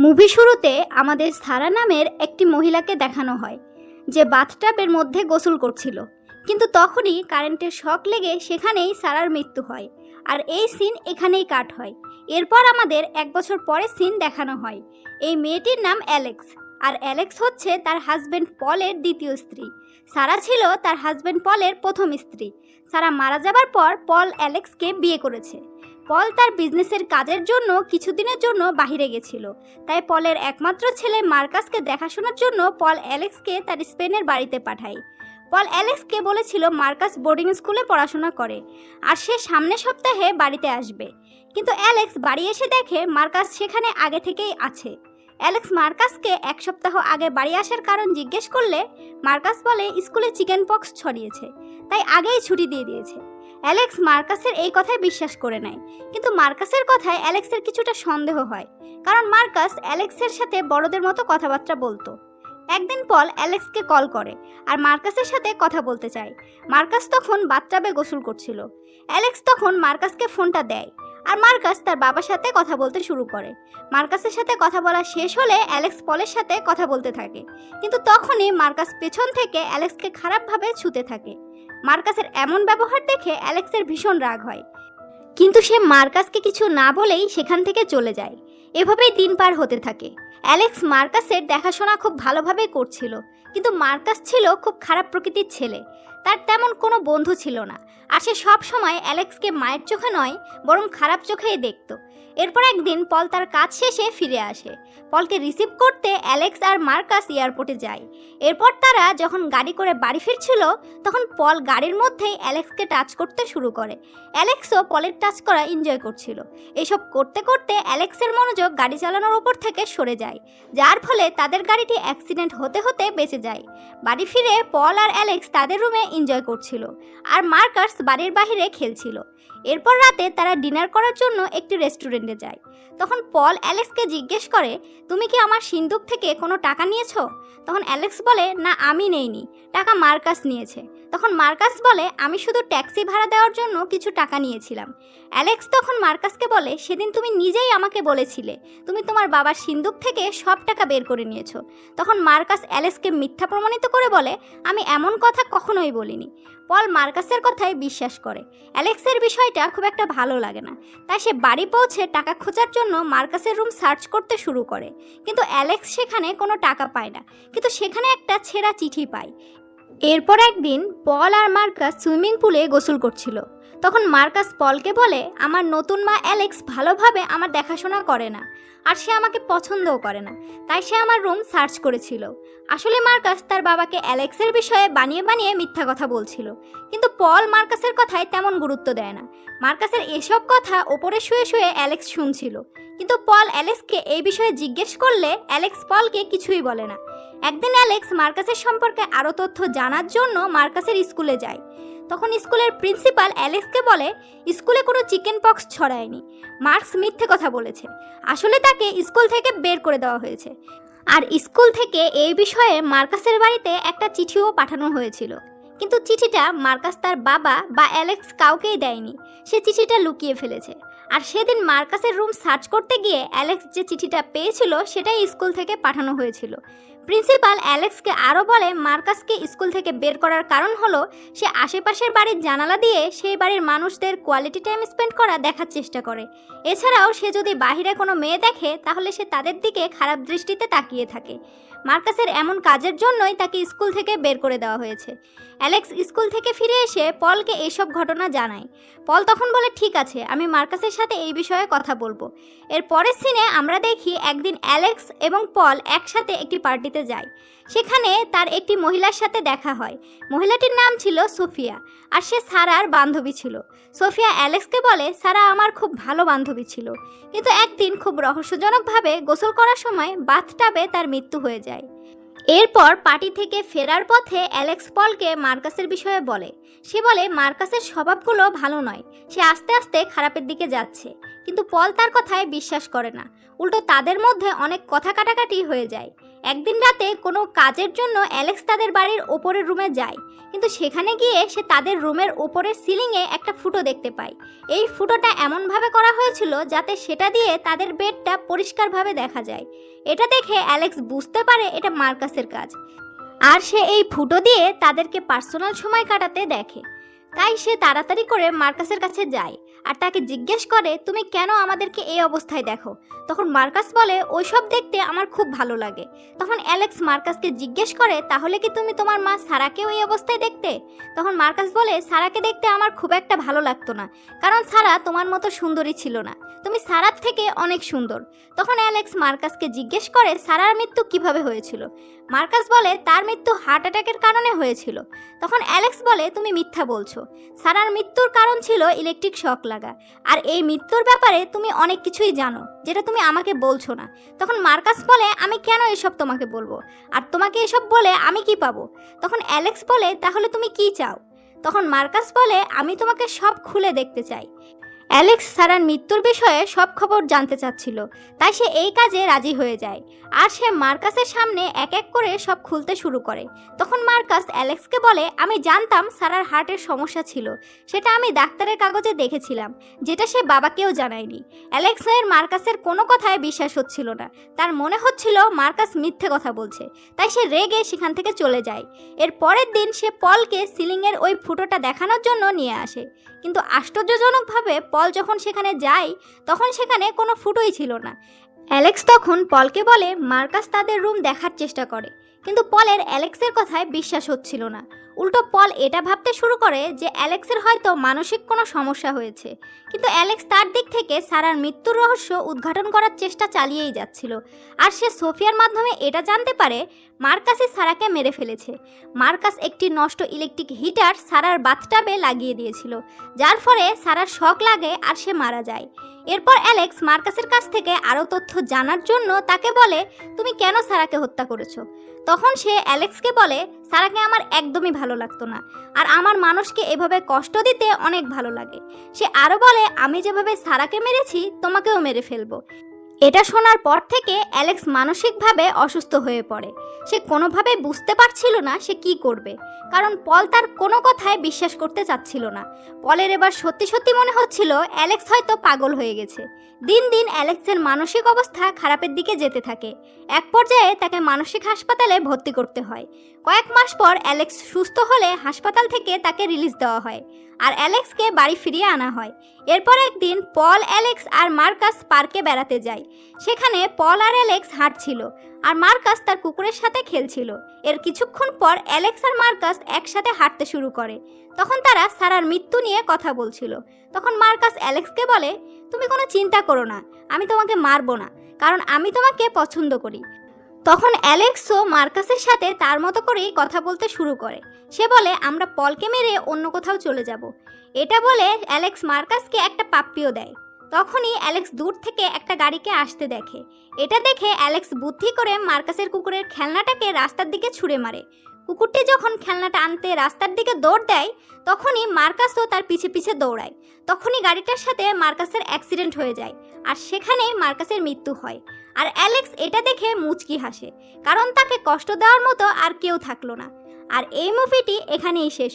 Movie শুরুতে আমাদের সারা নামের একটি মহিলাকে দেখানো হয় যে বাথটাবের মধ্যে গোসল করছিল, কিন্তু তখনই কারেন্টের শক লেগে সেখানেই সারার মৃত্যু হয়। আর এই সিন এখানেই কাট হয়। এরপর আমাদের 1 বছর পরে সিন দেখানো হয়। এই মেয়েটির নাম অ্যালেক্স, আর অ্যালেক্স হচ্ছে তার হাজব্যান্ড পলের দ্বিতীয় স্ত্রী। সারা ছিল তার হাজব্যান্ড পলের প্রথম স্ত্রী। সারা মারা যাবার পর পল অ্যালেক্সকে বিয়ে করেছে। পল তার বিজনেসের কাজের জন্য কিছুদিনের জন্য বাইরে গেছিল, তাই পলের একমাত্র ছেলে মার্কাসকে দেখাশোনার জন্য পল অ্যালেক্সকে তার স্পেনের বাড়িতে পাঠায়। পল অ্যালেক্সকে বলেছিল মার্কাস বোর্ডিং স্কুলে পড়াশোনা করে আর সে সামনের সপ্তাহে বাড়িতে আসবে, কিন্তু অ্যালেক্স বাড়ি এসে দেখে মার্কাস সেখানে আগে থেকেই আছে। অ্যালেক্স মার্কাসকে 1 সপ্তাহ আগে বাড়ি আসার কারণ জিজ্ঞেস করলে মার্কাস বলে স্কুলে চিকেন পক্স ছড়িয়েছে, তাই আগেই ছুটি দিয়ে দিয়েছে। অ্যালেক্স মার্কাসের এই কথায় বিশ্বাস করে নেয়, কিন্তু মার্কাসের কথায় অ্যালেক্সের কিছুটা সন্দেহ হয়, কারণ মার্কাস অ্যালেক্সের সাথে বড়দের মতো কথাবার্তা বলতো। একদিন পল অ্যালেক্সকে কল করে আর মার্কাসের সাথে কথা বলতে চায়। মার্কাস তখন বাথটাবে গোসল করছিল। অ্যালেক্স তখন মার্কাসকে ফোনটা দেয় আর মার্কাস তার বাবার সাথে কথা বলতে শুরু করে। মার্কাসের সাথে কথা বলা শেষ হলে অ্যালেক্স পলের সাথে কথা বলতে থাকে, কিন্তু তখনই মার্কাস পেছন থেকে অ্যালেক্সকে খারাপভাবে ছুঁতে থাকে। মার্কাসের এমন ব্যবহার দেখে অ্যালেক্সের ভীষণ রাগ হয়, কিন্তু সে মার্কাসকে কিছু না বলেই সেখান থেকে চলে যায়। এভাবেই দিন পার হতে থাকে। অ্যালেক্স মার্কাসের দেখাশোনা খুব ভালোভাবেই করছিল, কিন্তু মার্কাস ছিল খুব খারাপ প্রকৃতির ছেলে। তার তেমন কোনো বন্ধু ছিল না, আর সে সব সময় অ্যালেক্সকে মায়ের চোখে নয় বরং খারাপ চোখেই দেখত। এরপর একদিন পল তার কাজ শেষে ফিরে আসে। পলকে রিসিভ করতে অ্যালেক্স আর মার্কাস এয়ারপোর্টে যায়। এরপর তারা যখন গাড়ি করে বাড়ি ফিরছিল তখন পল গাড়ির মধ্যেই অ্যালেক্সকে টাচ করতে শুরু করে। অ্যালেক্সও পলের টাচ করা এনজয় করছিল। এসব করতে করতে অ্যালেক্সের মনোযোগ গাড়ি চালানোর ওপর থেকে সরে যায়, যার ফলে তাদের গাড়িটি অ্যাক্সিডেন্ট হতে হতে বেঁচে যায়। বাড়ি ফিরে পল আর অ্যালেক্স তাদের রুমে এনজয় করছিল, আর মার্কাস বাড়ির বাইরে খেলছিল। এরপর রাতে তারা ডিনার করার জন্য একটি রেস্টুরেন্টে যায়। তখন পল অ্যালেক্সকে জিজ্ঞেস করে, তুমি কি আমার সিন্দুক থেকে কোনো টাকা নিয়েছো? তখন অ্যালেক্স বলে, না আমি নেইনি, টাকা মার্কাস নিয়েছে। তখন মার্কাস বলে, আমি শুধু ট্যাক্সি ভাড়া দেওয়ার জন্য কিছু টাকা নিয়েছিলাম। অ্যালেক্স তখন মার্কাসকে বলে, সেদিন তুমি নিজেই আমাকে বলেছিলে তুমি তোমার বাবার সিন্দুক থেকে সব টাকা বের করে নিয়েছো। তখন মার্কাস অ্যালেক্সকে মিথ্যা প্রমাণিত করে বলে, আমি এমন কথা কখনোই বলিনি। পল মার্কাসের কথায় বিশ্বাস করে। অ্যালেক্সের বিষয়টা খুব একটা ভালো লাগে না, তাই সে বাড়ি পৌঁছে টাকা খোঁজার জন্য মার্কাসের রুম সার্চ করতে শুরু করে, কিন্তু অ্যালেক্স সেখানে কোনো টাকা পায় না, কিন্তু সেখানে একটা ছেঁড়া চিঠি পায়। এরপর একদিন পল আর মার্কাস সুইমিং পুলে গোসল করছিল। তখন মার্কাস পলকে বলে, আমার নতুন মা অ্যালেক্স ভালোভাবে আমার দেখাশোনা করে না, আর সে আমাকে পছন্দও করে না, তাই সে আমার রুম সার্চ করেছিল। আসলে মার্কাস তার বাবাকে অ্যালেক্সের বিষয়ে বানিয়ে বানিয়ে মিথ্যা কথা বলছিল, কিন্তু পল মার্কাসের কথায় তেমন গুরুত্ব দেয় না। মার্কাসের এসব কথা ওপরে শুয়ে শুয়ে অ্যালেক্স শুনছিল, কিন্তু পল অ্যালেক্সকে এই বিষয়ে জিজ্ঞেস করলে অ্যালেক্স পলকে কিছুই বলে না। একদিন অ্যালেক্স মার্কাসের সম্পর্কে আরও তথ্য জানার জন্য মার্কাসের স্কুলে যায়। তখন স্কুলের প্রিন্সিপাল অ্যালেক্সকে বলে, স্কুলে কোনো চিকেন পক্স ছড়ায়নি, মার্কস মিথ্যে কথা বলেছে, আসলে তাকে স্কুল থেকে বের করে দেওয়া হয়েছে। আর স্কুল থেকে এই বিষয়ে মার্কাসের বাড়িতে একটা চিঠিও পাঠানো হয়েছিল, কিন্তু চিঠিটা মার্কাস তার বাবা বা অ্যালেক্স কাউকেই দেয়নি, সে চিঠিটা লুকিয়ে ফেলেছে। আর সেদিন মার্কাসের রুম সার্চ করতে গিয়ে অ্যালেক্স যে চিঠিটা পেয়েছিল সেটাই স্কুল থেকে পাঠানো হয়েছিল। প্রিন্সিপাল অ্যালেক্সকে আরও বলে, মার্কাসকে স্কুল থেকে বের করার কারণ হলো সে আশেপাশের বাড়ির জানালা দিয়ে সেই বাড়ির মানুষদের কোয়ালিটি টাইম স্পেন্ড করা দেখার চেষ্টা করে। এছাড়াও সে যদি বাইরে কোনো মেয়ে দেখে তাহলে সে তাদের দিকে খারাপ দৃষ্টিতে তাকিয়ে থাকে। মার্কাসের এমন কাজের জন্যই তাকে স্কুল থেকে বের করে দেওয়া হয়েছে। অ্যালেক্স স্কুল থেকে ফিরে এসে পলকে এইসব ঘটনা জানায়। পল তখন বলে, ঠিক আছে, আমি মার্কাসের সাথে এই বিষয়ে কথা বলবো। এর পরের সিনে আমরা দেখি একদিন অ্যালেক্স এবং পল একসাথে একটি পার্টিতে যায়। সেখানে তার একটি মহিলার সাথে দেখা হয়। মহিলাটির নাম ছিল সোফিয়া, আর সে সারার বান্ধবী ছিল। সোফিয়া অ্যালেক্সকে বলে, সারা আমার খুব ভালো বান্ধবী ছিল, কিন্তু একদিন খুব রহস্যজনকভাবে গোসল করার সময় বাথটাবে তার মৃত্যু হয়ে যায়। এরপর পার্টি থেকে ফেরার পথে অ্যালেক্স পলকে মার্কাসের বিষয়ে বলে। সে বলে, মার্কাসের স্বভাবগুলো ভালো নয়, সে আস্তে আস্তে খারাপের দিকে যাচ্ছে, কিন্তু পল তার কথায় বিশ্বাস করে না, উল্টো তাদের মধ্যে অনেক কথা কাটাকাটি হয়ে যায়। একদিন রাতে কোনো কাজের জন্য অ্যালেক্স তাদের বাড়ির ওপরের রুমে যায়, কিন্তু সেখানে গিয়ে সে তাদের রুমের ওপরের সিলিংয়ে একটা ফুটো দেখতে পায়। এই ফুটোটা এমনভাবে করা হয়েছিল যাতে সেটা দিয়ে তাদের বেডটা পরিষ্কারভাবে দেখা যায়। এটা দেখে অ্যালেক্স বুঝতে পারে এটা মার্কাসের কাজ, আর সে এই ফুটো দিয়ে তাদেরকে পার্সোনাল সময় কাটাতে দেখে। তাই সে তাড়াতাড়ি করে মার্কাসের কাছে যায় আর তাকে জিজ্ঞেস করে, তুমি কেন আমাদেরকে এই অবস্থায় দেখো? তখন মার্কাস বলে, ওইসব দেখতে আমার খুব ভালো লাগে। তখন অ্যালেক্স মার্কাসকে জিজ্ঞেস করে, তাহলে কি তুমি তোমার মা সারাকেও এই অবস্থায় দেখতে? তখন মার্কাস বলে, সারাকে দেখতে আমার খুব একটা ভালো লাগতো না, কারণ সারা তোমার মতো সুন্দরী ছিল না, তুমি সারার থেকে অনেক সুন্দর। তখন অ্যালেক্স মার্কাসকে জিজ্ঞেস করে, সারার মৃত্যু কিভাবে হয়েছিল? মার্কাস বলে, তার মৃত্যু হার্ট অ্যাটাকের কারণে হয়েছিল। তখন অ্যালেক্স বলে, তুমি মিথ্যা বলছো, সারার মৃত্যুর কারণ ছিল ইলেকট্রিক শক লাগা, আর এই মৃত্যুর ব্যাপারে তুমি অনেক কিছুই জানো যেটা তুমি আমাকে বলছো না। তখন মার্কাস বলে, আমি কেন এসব তোমাকে বলবো, আর তোমাকে এসব বলে আমি কি পাবো? তখন অ্যালেক্স বলে, তাহলে তুমি কি চাও? তখন মার্কাস বলে, আমি তোমাকে সব খুলে দেখতে চাই। অ্যালেক্স সারার মৃত্যুর বিষয়ে সব খবর জানতে চাচ্ছিল, তাই সে এই কাজে রাজি হয়ে যায়, আর সে মার্কাসের সামনে এক এক করে সব খুলতে শুরু করে। তখন মার্কাস অ্যালেক্সকে বলে, আমি জানতাম সারার হার্টের সমস্যা ছিল, সেটা আমি ডাক্তারের কাগজে দেখেছিলাম, যেটা সে বাবাকেও জানায়নি। অ্যালেক্সের মার্কাসের কোনো কথায় বিশ্বাস হচ্ছিল না, তার মনে হচ্ছিল মার্কাস মিথ্যে কথা বলছে, তাই সে রেগে সেখান থেকে চলে যায়। এর পরের দিন সে পলকে সিলিংয়ের ওই ফুটোটা দেখানোর জন্য নিয়ে আসে, কিন্তু আশ্চর্যজনকভাবে পল যখন সেখানে যায় তখন সেখানে কোনো ফুটোই ছিল না। অ্যালেক্স তখন পলকে বলে মার্কাস তাদের রুম দেখার চেষ্টা করে, কিন্তু পলের অ্যালেক্সের কথায় বিশ্বাস হচ্ছিল না। উল্টো পল এটা ভাবতে শুরু করে যে অ্যালেক্সের হয়তো মানসিক কোনো সমস্যা হয়েছে, কিন্তু অ্যালেক্স তার দিক থেকে সারার মৃত্যুর রহস্য উদ্ঘাটন করার চেষ্টা চালিয়েই যাচ্ছিল। আর সে সোফিয়ার মাধ্যমে এটা জানতে পারে মার্কাসই সারাকে মেরে ফেলেছে। মার্কাস একটি নষ্ট ইলেকট্রিক হিটার সারার বাথটাবে লাগিয়ে দিয়েছিল, যার ফলে সারার শক লাগে আর সে মারা যায়। এরপর অ্যালেক্স মার্কাসের কাছ থেকে আরও তথ্য জানার জন্য তাকে বলে, তুমি কেন সারাকে হত্যা করেছো? তখন সে অ্যালেক্সকে বলে, সারাকে আমার একদমই ভালো লাগতো না, আর আমার মানুষকে এভাবে কষ্ট দিতে অনেক ভালো লাগে। সে আরও বলে, আমি যেভাবে সারাকে মেরেছি তোমাকেও মেরে ফেলবো। এটা শোনার পর থেকে অ্যালেক্স মানসিকভাবে অসুস্থ হয়ে পড়ে। সে কোনোভাবেই বুঝতে পারছিল না সে কি করবে, কারণ পল তার কোনো কথায় বিশ্বাস করতে চাচ্ছিল না। পলের এবার সত্যি সত্যি মনে হচ্ছিল অ্যালেক্স হয়তো পাগল হয়ে গেছে। দিন দিন অ্যালেক্সের মানসিক অবস্থা খারাপের দিকে যেতে থাকে। এক পর্যায়ে তাকে মানসিক হাসপাতালে ভর্তি করতে হয়। কয়েক মাস পর অ্যালেক্স সুস্থ হলে হাসপাতাল থেকে তাকে রিলিজ দেওয়া হয়, আর অ্যালেক্সকে বাড়ি ফিরিয়ে আনা হয়। এরপর একদিন পল, অ্যালেক্স আর মার্কাস পার্কে বেড়াতে যায়। সেখানে পল আর অ্যালেক্স হাঁটছিল, আর মার্কাস তার কুকুরের সাথে খেলছিল। এর কিছুক্ষণ পর অ্যালেক্স আর মার্কাস একসাথে হাঁটতে শুরু করে। তখন তারা সারার মৃত্যু নিয়ে কথা বলছিল। তখন মার্কাস অ্যালেক্সকে বলে, তুমি কোনো চিন্তা করো না, আমি তোমাকে মারবো না, কারণ আমি তোমাকে পছন্দ করি। তখন অ্যালেক্সও মার্কাসের সাথে তার মতো করেই কথা বলতে শুরু করে। সে বলে, আমরা পলকে মেরে অন্য কোথাও চলে যাব। এটা বলে অ্যালেক্স মার্কাসকে একটা পাপ্পিও দেয়। তখনই অ্যালেক্স দূর থেকে একটা গাড়িকে আসতে দেখে। এটা দেখে অ্যালেক্স বুদ্ধি করে মার্কাসের কুকুরের খেলনাটাকে রাস্তার দিকে ছুঁড়ে মারে। কুকুরটি যখন খেলনাটা আনতে রাস্তার দিকে দৌড় দেয়, তখনই মার্কাসও তার পিছে পিছে দৌড়ায়। তখনই গাড়িটার সাথে মার্কাসের অ্যাক্সিডেন্ট হয়ে যায়, আর সেখানেই মার্কাসের মৃত্যু হয়। আর অ্যালেক্স এটা দেখে মুচকি হাসে, কারণ তাকে কষ্ট দেওয়ার মতো আর কেউ থাকলো না। আর এই মুভিটি এখানেই শেষ।